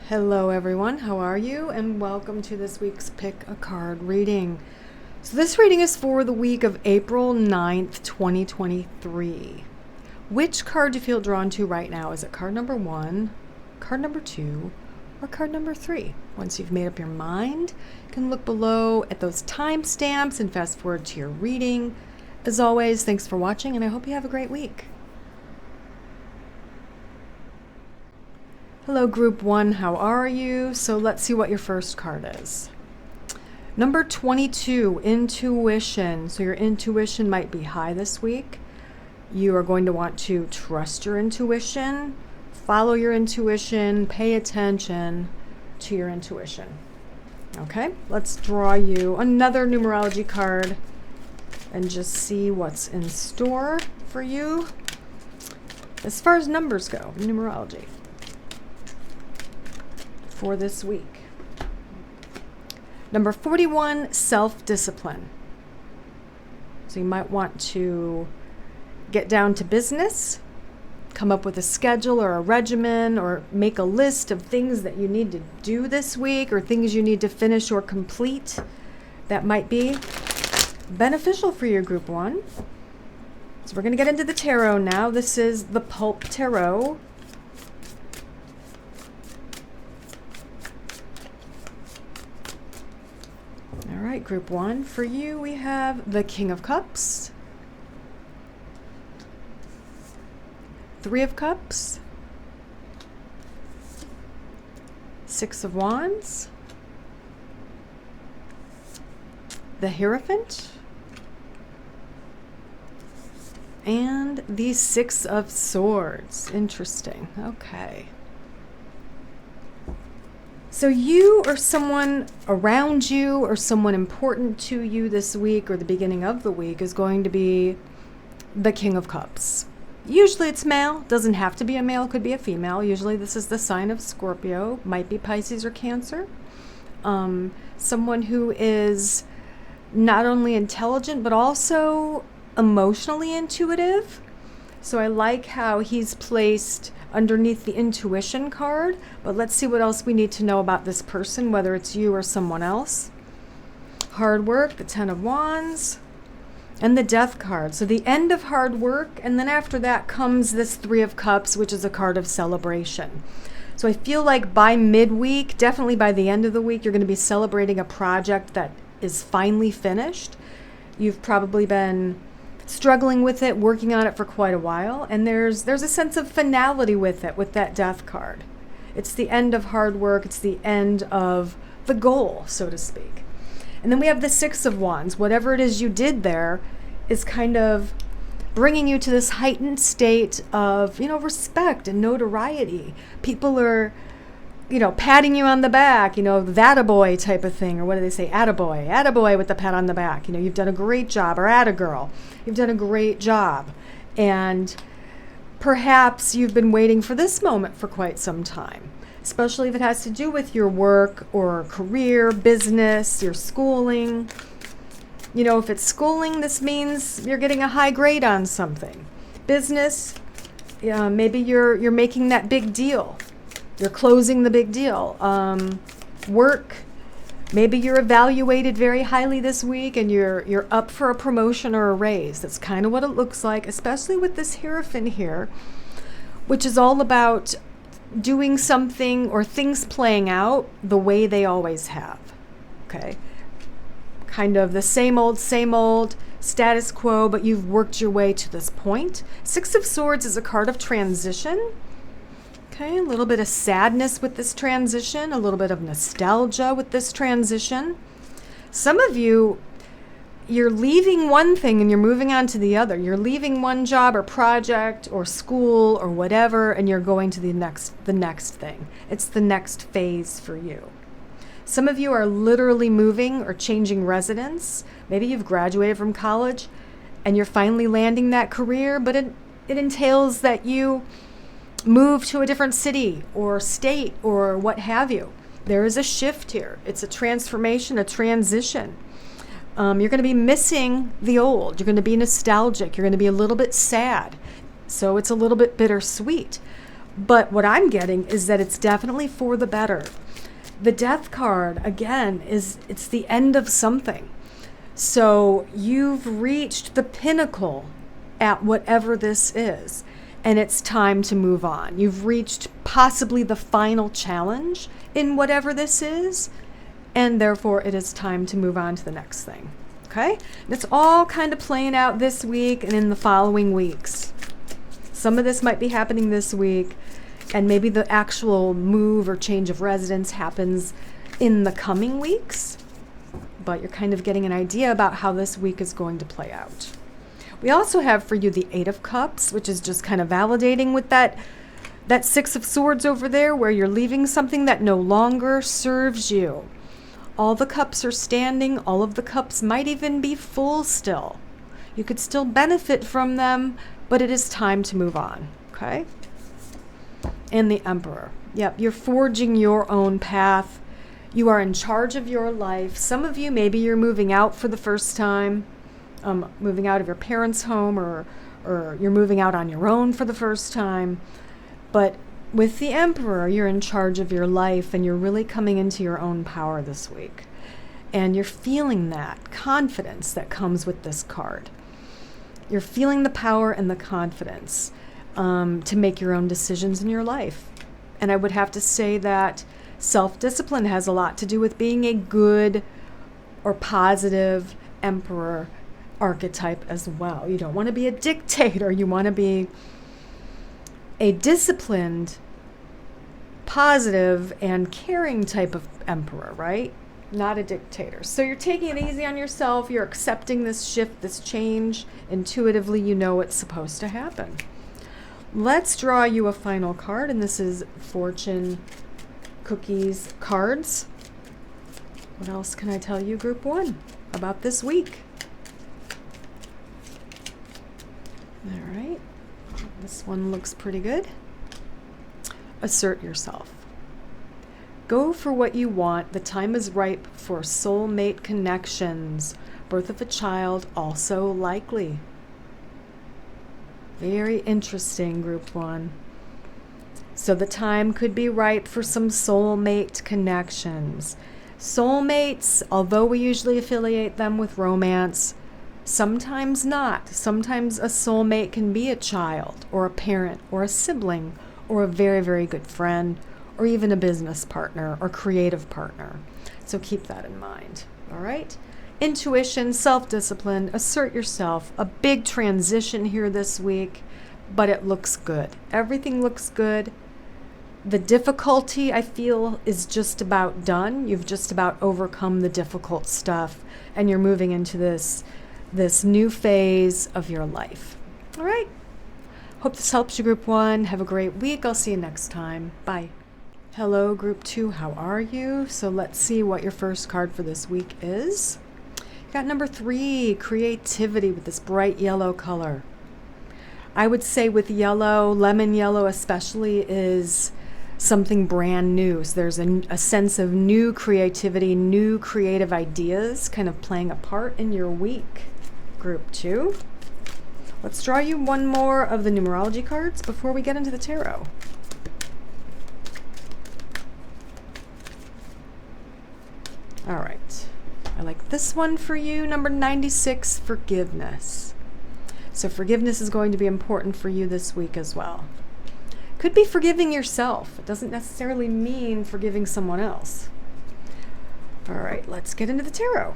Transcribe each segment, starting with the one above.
Hello everyone, how are you? And welcome to this week's Pick a Card reading. So this reading is for the week of April 9th, 2023. Which card do you feel drawn to right now? Is it card number 1, card number 2, or card number 3? Once you've made up your mind, you can look below at those timestamps and fast forward to your reading. As always, thanks for watching and I hope you have a great week. Hello group 1, how are you? So let's see what your first card is. Number 22, intuition. So your intuition might be high this week. You are going to want to trust your intuition, follow your intuition, pay attention to your intuition. Okay, let's draw you another numerology card and just see what's in store for you as far as numbers go, numerology, for this week. Number 41, self-discipline. So you might want to get down to business, come up with a schedule or a regimen, or make a list of things that you need to do this week or things you need to finish or complete. That might be beneficial for your group 1. So we're going to get into the tarot now. This is the Pulp Tarot. All right, group 1, for you we have the King of Cups, 3 of Cups, 6 of Wands, the Hierophant, and the 6 of Swords. Interesting. Okay. So you or someone around you or someone important to you this week or the beginning of the week is going to be the King of Cups. Usually it's male, doesn't have to be a male, could be a female. Usually this is the sign of Scorpio, might be Pisces or Cancer. Someone who is not only intelligent but also emotionally intuitive. So I like how he's placed underneath the intuition card, but let's see what else we need to know about this person, whether it's you or someone else. Hard work, the 10 of Wands, and the Death card. So the end of hard work, and then after that comes this 3 of Cups, which is a card of celebration. So I feel like by midweek, definitely by the end of the week, you're going to be celebrating a project that is finally finished. You've probably been struggling with it, working on it for quite a while, and there's a sense of finality with it, with that Death card. It's the end of hard work, it's the end of the goal, so to speak. And then we have the 6 of Wands. Whatever it is you did there is kind of bringing you to this heightened state of, respect and notoriety. People are, patting you on the back, that a boy type of thing, or what do they say? Attaboy. Attaboy with the pat on the back. You've done a great job, or attagirl. You've done a great job. And perhaps you've been waiting for this moment for quite some time, especially if it has to do with your work or career, business, your schooling. If it's schooling, this means you're getting a high grade on something. Business, maybe you're making that big deal. You're closing the big deal. Work, maybe you're evaluated very highly this week and you're up for a promotion or a raise. That's kind of what it looks like, especially with this Hierophant here, which is all about doing something or things playing out the way they always have. Okay? Kind of the same old, status quo, but you've worked your way to this point. 6 of Swords is a card of transition. Okay, a little bit of sadness with this transition, a little bit of nostalgia with this transition. Some of you, you're leaving one thing and you're moving on to the other. You're leaving one job or project or school or whatever, and you're going to the next thing. It's the next phase for you. Some of you are literally moving or changing residence. Maybe you've graduated from college and you're finally landing that career, but it entails that you move to a different city or state or what have you. There is a shift here. It's a transformation, a transition. You're going to be missing the old. You're going to be nostalgic. You're going to be a little bit sad. So it's a little bit bittersweet. But what I'm getting is that it's definitely for the better. The Death card, again, it's the end of something. So you've reached the pinnacle at whatever this is, and it's time to move on. You've reached possibly the final challenge in whatever this is, and therefore it is time to move on to the next thing. Okay? And it's all kind of playing out this week and in the following weeks. Some of this might be happening this week, and maybe the actual move or change of residence happens in the coming weeks, but you're kind of getting an idea about how this week is going to play out. We also have for you the Eight of Cups, which is just kind of validating with that Six of Swords over there, where you're leaving something that no longer serves you. All the cups are standing. All of the cups might even be full still. You could still benefit from them, but it is time to move on, okay? And the Emperor. Yep, you're forging your own path. You are in charge of your life. Some of you, maybe you're moving out for the first time, moving out of your parents' home, or you're moving out on your own for the first time. But with the Emperor, you're in charge of your life, and you're really coming into your own power this week. And you're feeling that confidence that comes with this card. You're feeling the power and the confidence to make your own decisions in your life. And I would have to say that self-discipline has a lot to do with being a good or positive Emperor archetype as well. You don't want to be a dictator. You want to be a disciplined, positive, and caring type of Emperor, right? Not a dictator. So you're taking it easy on yourself. You're accepting this shift, this change. Intuitively, you know it's supposed to happen. Let's draw you a final card, and this is Fortune Cookies cards. What else can I tell you, Group 1, about this week? All right. This one looks pretty good. Assert yourself. Go for what you want. The time is ripe for soulmate connections. Birth of a child also likely. Very interesting, Group 1. So the time could be ripe for some soulmate connections. Soulmates, although we usually affiliate them with romance, sometimes not. Sometimes a soulmate can be a child or a parent or a sibling or a very, very good friend or even a business partner or creative partner. So keep that in mind, all right? Intuition, self-discipline, assert yourself. A big transition here this week, but it looks good. Everything looks good. The difficulty, I feel, is just about done. You've just about overcome the difficult stuff, and you're moving into this new phase of your life. All right? Hope this helps you, Group 1. Have a great week. I'll see you next time. Bye. Hello, Group 2. How are you? So let's see what your first card for this week is. You got number 3, creativity, with this bright yellow color. I would say with yellow, lemon yellow especially, is something brand new. So there's a sense of new creativity, new creative ideas kind of playing a part in your week, Group 2. Let's draw you one more of the numerology cards before we get into the tarot. All right. I like this one for you, number 96, forgiveness. So forgiveness is going to be important for you this week as well. Could be forgiving yourself. It doesn't necessarily mean forgiving someone else. All right, let's get into the tarot.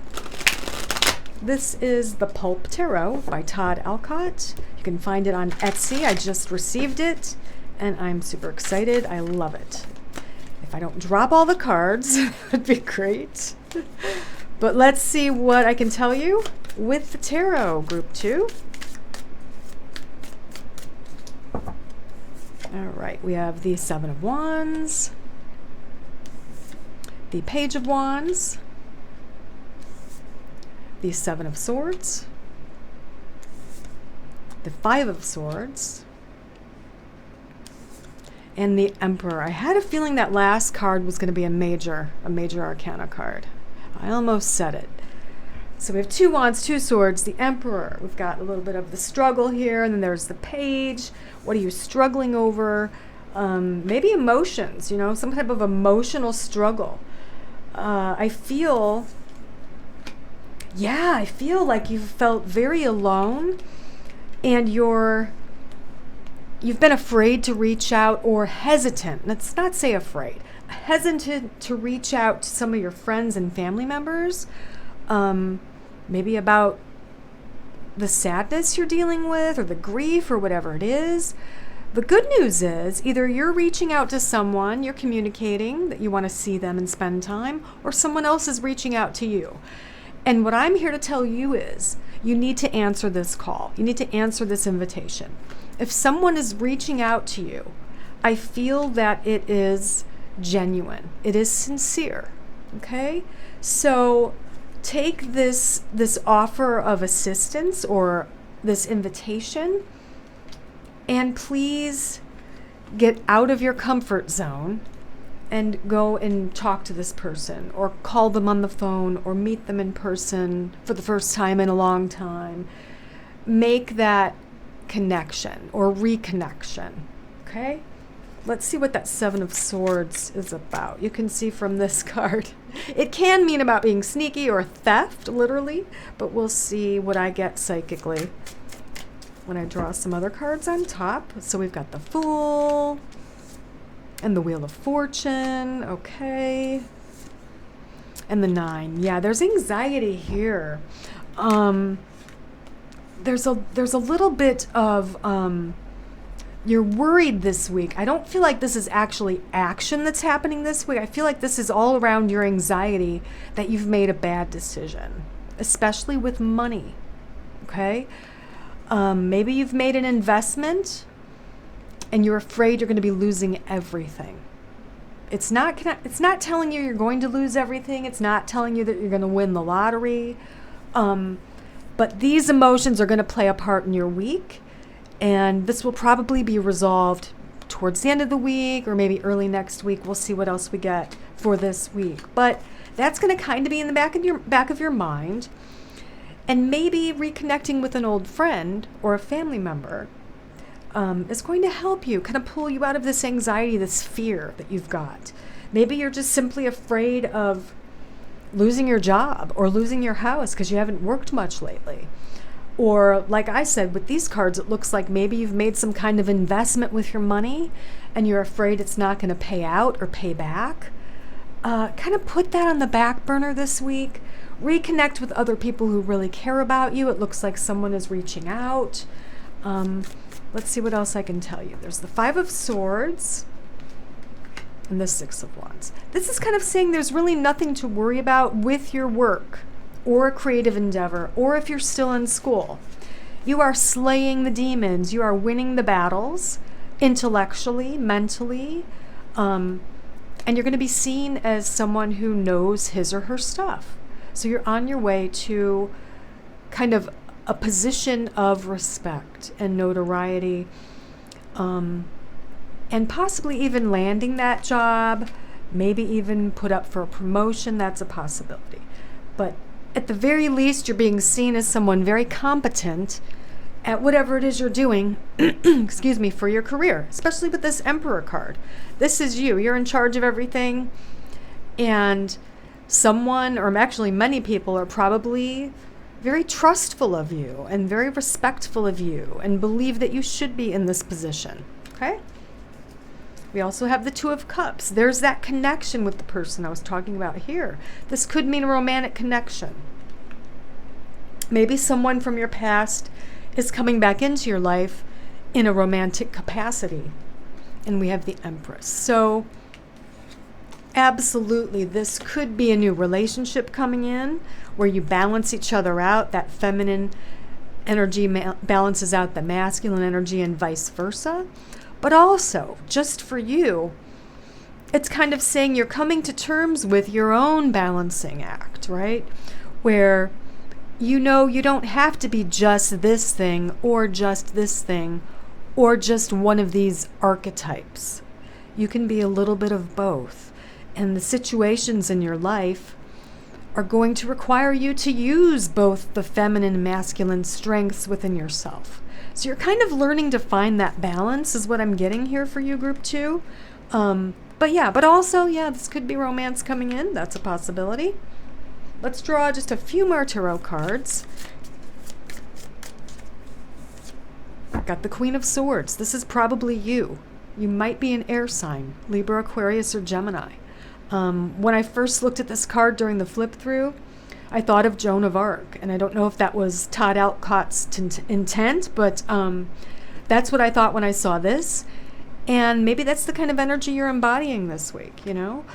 This is the Pulp Tarot by Todd Alcott. You can find it on Etsy. I just received it, and I'm super excited. I love it. If I don't drop all the cards, that'd be great. But let's see what I can tell you with the tarot, Group 2. All right, we have the Seven of Wands, the Page of Wands, the Seven of Swords, the Five of Swords, and the Emperor. I had a feeling that last card was going to be a major arcana card. I almost said it. So we have 2 wands, 2 swords, the Emperor. We've got a little bit of the struggle here, and then there's the Page. What are you struggling over? maybe emotions, some type of emotional struggle. I feel like you felt very alone, and you've been afraid to reach out, or hesitant. Let's not say afraid. Hesitant to reach out to some of your friends and family members, maybe about the sadness you're dealing with, or the grief, or whatever it is. The good news is either you're reaching out to someone, you're communicating that you want to see them and spend time, or someone else is reaching out to you. And what I'm here to tell you is you need to answer this call. You need to answer this invitation. If someone is reaching out to you, I feel that it is genuine. It is sincere. Okay? So take this offer of assistance, or this invitation, and please get out of your comfort zone and go and talk to this person, or call them on the phone, or meet them in person for the first time in a long time. Make that connection or reconnection. Okay? Let's see what that Seven of Swords is about. You can see from this card. It can mean about being sneaky or theft, literally, but we'll see what I get psychically when I draw some other cards on top. So we've got the Fool and the Wheel of Fortune, okay, and the 9. Yeah, there's anxiety here. There's a little bit of you're worried this week. I don't feel like this is actually action that's happening this week. I feel like this is all around your anxiety that you've made a bad decision, especially with money. Okay. Maybe you've made an investment and you're afraid you're going to be losing everything. It's not telling you you're going to lose everything. It's not telling you that you're going to win the lottery. But these emotions are going to play a part in your week, and this will probably be resolved towards the end of the week, or maybe early next week. We'll see what else we get for this week. But that's going to kind of be in the back of your mind. And maybe reconnecting with an old friend or a family member is going to help you, kind of pull you out of this anxiety, this fear that you've got. Maybe you're just simply afraid of losing your job or losing your house because you haven't worked much lately. Or like I said, with these cards, it looks like maybe you've made some kind of investment with your money and you're afraid it's not going to pay out or pay back. Kind of put that on the back burner this week. Reconnect with other people who really care about you. It looks like someone is reaching out. Let's see what else I can tell you. There's the Five of Swords and the Six of Wands. This is kind of saying there's really nothing to worry about with your work or a creative endeavor, or if you're still in school. You are slaying the demons. You are winning the battles intellectually, mentally, and you're going to be seen as someone who knows his or her stuff. So you're on your way to kind of a position of respect and notoriety, and possibly even landing that job, maybe even put up for a promotion. That's a possibility. But at the very least, you're being seen as someone very competent at whatever it is you're doing, excuse me, for your career, especially with this Emperor card. This is you. You're in charge of everything, and someone, or actually many people, are probably very trustful of you and very respectful of you and believe that you should be in this position. Okay? We also have the Two of Cups. There's that connection with the person I was talking about here. This could mean a romantic connection. Maybe someone from your past is coming back into your life in a romantic capacity. And we have the Empress. So absolutely, this could be a new relationship coming in where you balance each other out. That feminine energy balances out the masculine energy and vice versa. But also, just for you, it's kind of saying you're coming to terms with your own balancing act, right? Where you know you don't have to be just this thing or just this thing or just one of these archetypes. You can be a little bit of both. And the situations in your life are going to require you to use both the feminine and masculine strengths within yourself. So you're kind of learning to find that balance is what I'm getting here for you, group 2. But also, this could be romance coming in. That's a possibility. Let's draw just a few more tarot cards. Got the Queen of Swords. This is probably you. You might be an air sign, Libra, Aquarius, or Gemini. When I first looked at this card during the flip through, I thought of Joan of Arc, and I don't know if that was Todd Alcott's intent, but that's what I thought when I saw this. And maybe that's the kind of energy you're embodying this week, you know?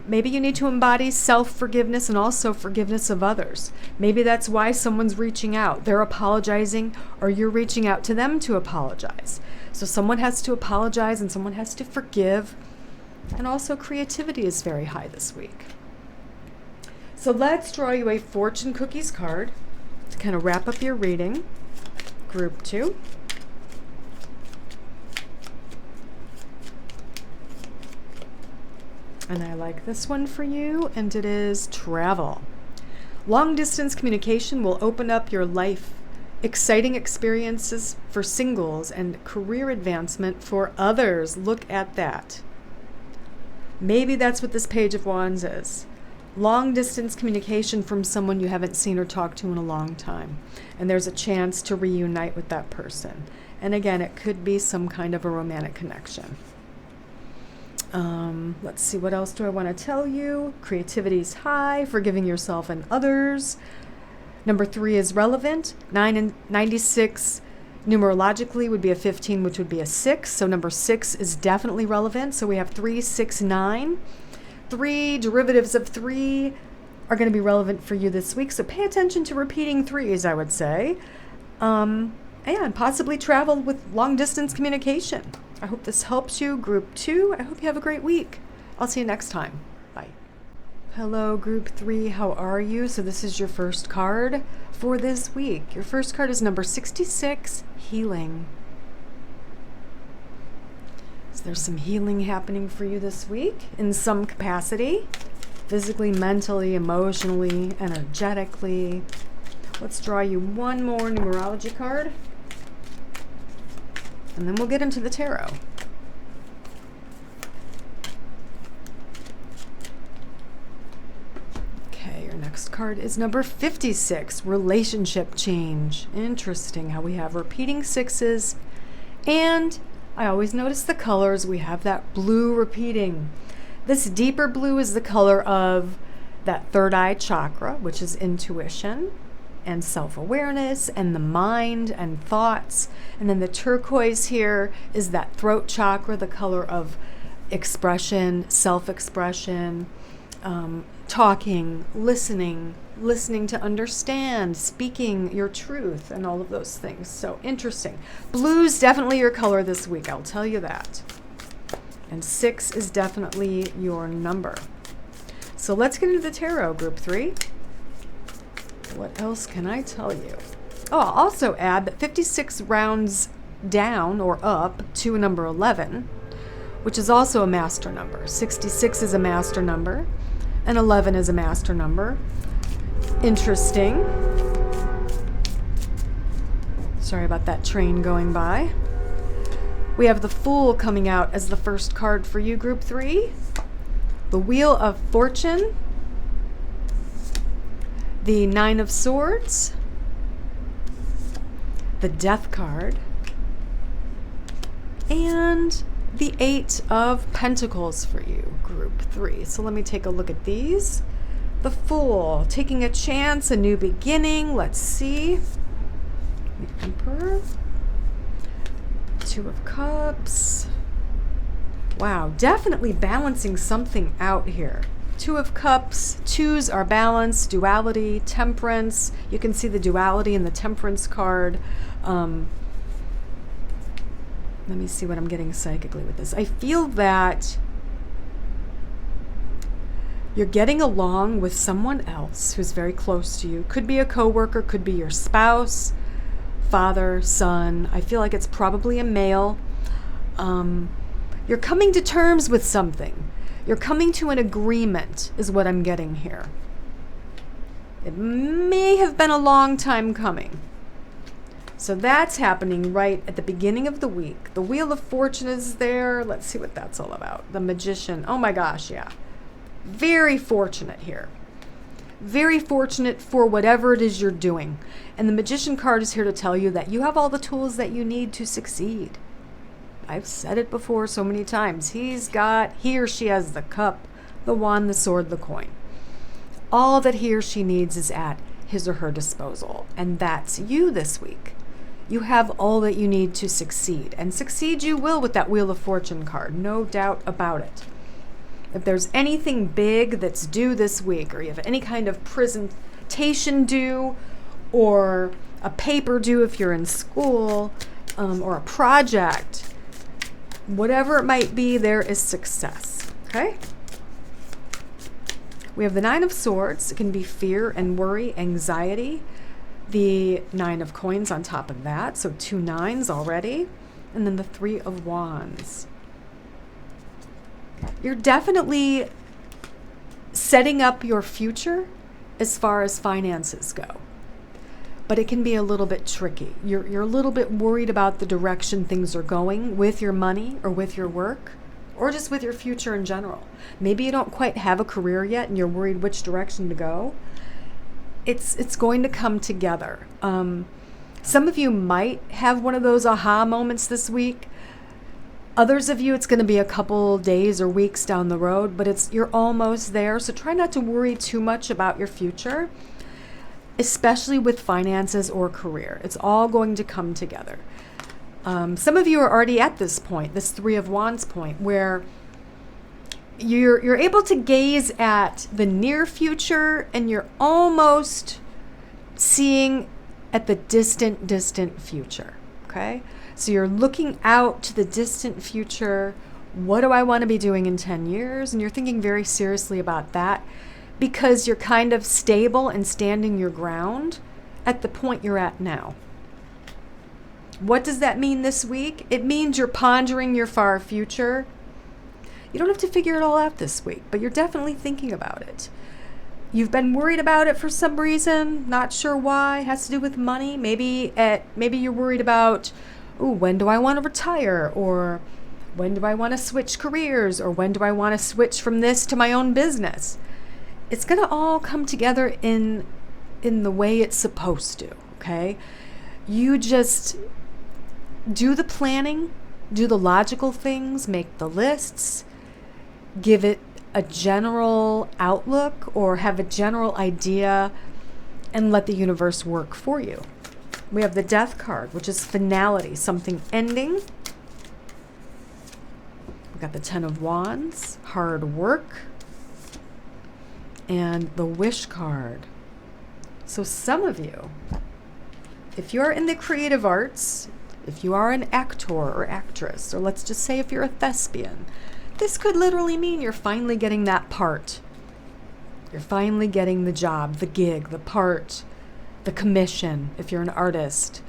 Maybe you need to embody self-forgiveness and also forgiveness of others. Maybe that's why someone's reaching out. They're apologizing, or you're reaching out to them to apologize. So someone has to apologize and someone has to forgive. And also creativity is very high this week. So let's draw you a fortune cookies card to kind of wrap up your reading. Group 2. And I like this one for you, and it is travel. Long distance communication will open up your life. Exciting experiences for singles and career advancement for others. Look at that. Maybe that's what this Page of Wands is. Long distance communication from someone you haven't seen or talked to in a long time. And there's a chance to reunite with that person. And again, it could be some kind of a romantic connection. Let's see, what else do I want to tell you? Creativity is high, forgiving yourself and others. Number 3 is relevant. 9 and 96 numerologically would be a 15, which would be a 6. So number 6 is definitely relevant. So we have 3, 6, 9. 3 derivatives of 3 are going to be relevant for you this week. So pay attention to repeating 3s, I would say. And possibly travel with long distance communication. I hope this helps you, Group 2. I hope you have a great week. I'll see you next time. Bye. Hello, Group 3. How are you? So this is your first card for this week. Your first card is number 66, Healing. So there's some healing happening for you this week in some capacity. Physically, mentally, emotionally, energetically. Let's draw you one more numerology card. And then we'll get into the tarot. Okay, your next card is number 56, Relationship Change. Interesting how we have repeating 6s. And I always notice the colors. We have that blue repeating. This deeper blue is the color of that third eye chakra, which is intuition and self-awareness and the mind and thoughts. And then the turquoise here is that throat chakra, the color of expression, self-expression, talking, listening to understand, speaking your truth, and all of those things. So interesting. Blue's definitely your color this week, I'll tell you that. And 6 is definitely your number. So let's get into the tarot, Group 3. What else can I tell you? Oh, I'll also add that 56 rounds down or up to number 11, which is also a master number. 66 is a master number, and 11 is a master number. Interesting. Sorry about that train going by. We have the Fool coming out as the first card for you, Group 3. The Wheel of Fortune. The 9 of Swords, the Death card, and the 8 of Pentacles for you, Group 3. So let me take a look at these. The Fool, taking a chance, a new beginning. Let's see. The Emperor, 2 of Cups. Wow, definitely balancing something out here. 2 of Cups, 2s are balance, duality, temperance. You can see the duality in the temperance card. Let me see what I'm getting psychically with this. I feel that you're getting along with someone else who's very close to you. Could be a coworker, could be your spouse, father, son. I feel like it's probably a male. You're coming to terms with something. You're coming to an agreement is what I'm getting here. It may have been a long time coming. So that's happening right at the beginning of the week. The Wheel of Fortune is there. Let's see what that's all about. The Magician. Oh my gosh, yeah. Very fortunate here. Very fortunate for whatever it is you're doing. And the Magician card is here to tell you that you have all the tools that you need to succeed. I've said it before so many times. He or she has the cup, the wand, the sword, the coin. All that he or she needs is at his or her disposal. And that's you this week. You have all that you need to succeed. And succeed you will with that Wheel of Fortune card. No doubt about it. If there's anything big that's due this week, or you have any kind of presentation due, or a paper due if you're in school, or a project, whatever it might be, there is success. Okay? We have the Nine of Swords. It can be fear and worry, anxiety. The Nine of Coins on top of that, so 2 nines already. And then the Three of Wands. You're definitely setting up your future as far as finances go. But it can be a little bit tricky. You're a little bit worried about the direction things are going with your money or with your work, or just with your future in general. Maybe you don't quite have a career yet and you're worried which direction to go. It's going to come together. Some of you might have one of those aha moments this week. Others of you, it's going to be a couple days or weeks down the road, but you're almost there. So try not to worry too much about your future, especially with finances or career. It's all going to come together. Some of you are already at this point, this Three of Wands point, where you're able to gaze at the near future and you're almost seeing at the distant future. Okay? So you're looking out to the distant future. What do I want to be doing in 10 years? And you're thinking very seriously about that because you're kind of stable and standing your ground at the point you're at now. What does that mean this week? It means you're pondering your far future. You don't have to figure it all out this week, but you're definitely thinking about it. You've been worried about it for some reason, not sure why. It has to do with money. Maybe you're worried about, when do I want to retire? Or when do I want to switch careers? Or when do I want to switch from this to my own business? It's going to all come together in the way it's supposed to, okay? You just do the planning, do the logical things, make the lists, give it a general outlook or have a general idea, and let the universe work for you. We have the Death card, which is finality, something ending. We've got the Ten of Wands, hard work, and the Wish card. So some of you, if you're in the creative arts, if you are an actor or actress, or let's just say if you're a thespian, this could literally mean you're finally getting that part. You're finally getting the job, the gig, the part, the commission if you're an artist,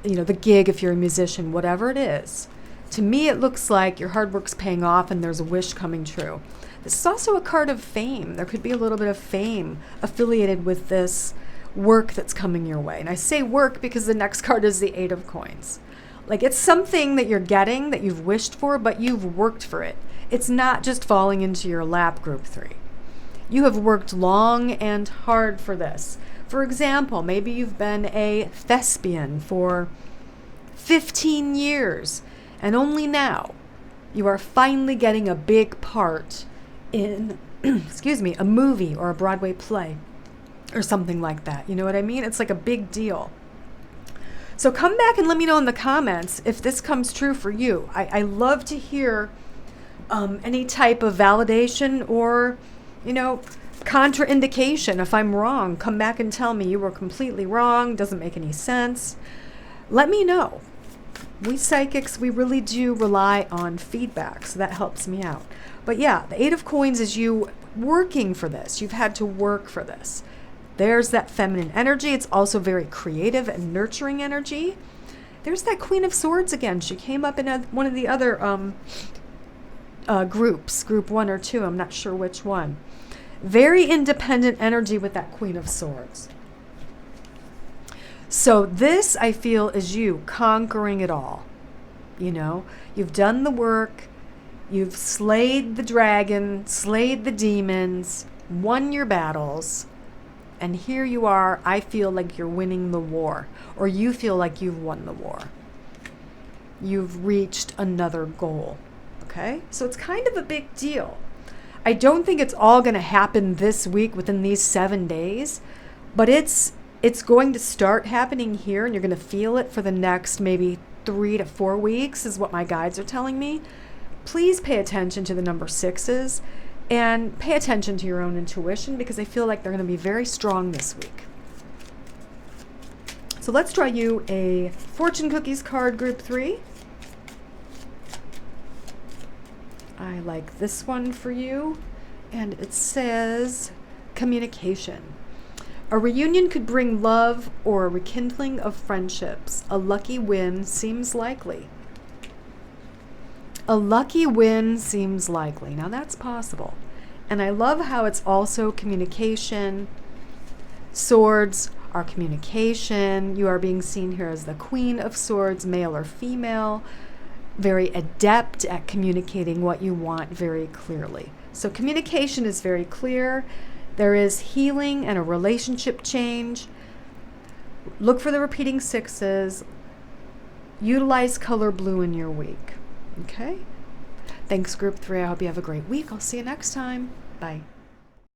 the gig if you're a musician, whatever it is. To me, it looks like your hard work's paying off and there's a wish coming true. This is also a card of fame. There could be a little bit of fame affiliated with this work that's coming your way. And I say work because the next card is the Eight of Coins. Like, it's something that you're getting that you've wished for, but you've worked for it. It's not just falling into your lap, Group 3. You have worked long and hard for this. For example, maybe you've been a thespian for 15 years, and only now you are finally getting a big part in, a movie or a Broadway play or something like that. You know what I mean? It's like a big deal. So come back and let me know in the comments if this comes true for you. I love to hear any type of validation or, contraindication. If I'm wrong, come back and tell me you were completely wrong, doesn't make any sense. Let me know. We psychics, we really do rely on feedback, so that helps me out. But yeah, the Eight of Coins is you working for this. You've had to work for this. There's that feminine energy. It's also very creative and nurturing energy. There's that Queen of Swords again. She came up in one of the other groups, group 1 or 2. I'm not sure which one. Very independent energy with that Queen of Swords. So this, I feel, is you conquering it all. You know, you've done the work, you've slayed the dragon, slayed the demons, won your battles, and here you are. I feel like you're winning the war, or you feel like you've won the war. You've reached another goal. Okay? So it's kind of a big deal. I don't think it's all going to happen this week within these 7 days, but it's going to start happening here, and you're going to feel it for the next maybe 3 to 4 weeks is what my guides are telling me. Please pay attention to the number 6s and pay attention to your own intuition, because I feel like they're going to be very strong this week. So let's draw you a fortune cookies card, group 3. I like this one for you, and it says communication. A reunion could bring love or a rekindling of friendships. A lucky win seems likely. A lucky win seems likely. Now that's possible. And I love how it's also communication. Swords are communication. You are being seen here as the Queen of Swords, male or female. Very adept at communicating what you want very clearly. So communication is very clear. There is healing and a relationship change. Look for the repeating 6s. Utilize color blue in your week. Okay? Thanks, group 3. I hope you have a great week. I'll see you next time. Bye.